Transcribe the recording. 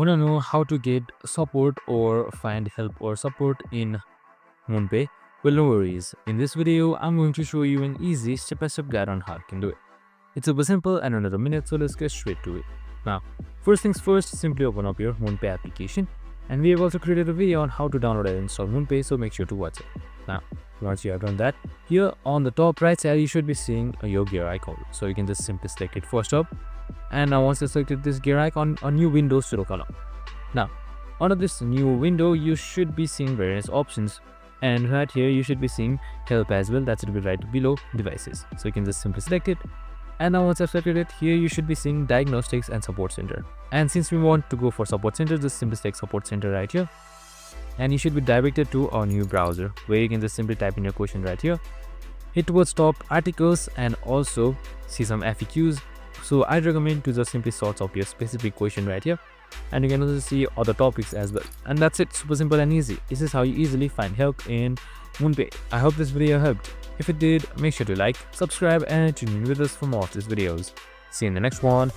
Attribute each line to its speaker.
Speaker 1: Want to know how to get support or find help or support in MoonPay? Well, no worries. In this video, I'm going to show you an easy step-by-step guide on how you can do it. It's super simple and another minute, so let's get straight to it. Now, first things first, simply open up your MoonPay application. And we have also created a video on how to download and install MoonPay, so make sure to watch it. Now, once you have done that, here on the top right side, you should be seeing your gear icon. So you can just simply select it first up. And now once you selected this gear icon, a new window should come up. Now, under this new window, you should be seeing various options. And right here, you should be seeing help as well. That should be right below devices. So you can just simply select it. And now once I've selected it, here you should be seeing diagnostics and support center. And since we want to go for support center, just simply select support center right here. And you should be directed to our new browser where you can just simply type in your question right here. Hit towards top articles and also see some FAQs. So I'd recommend to just simply sort out your specific question right here. And you can also see other topics as well. And that's it, super simple and easy. This is how you easily find help in MoonPay. I hope this video helped. If it did, make sure to like, subscribe and tune in with us for more of these videos. See you in the next one.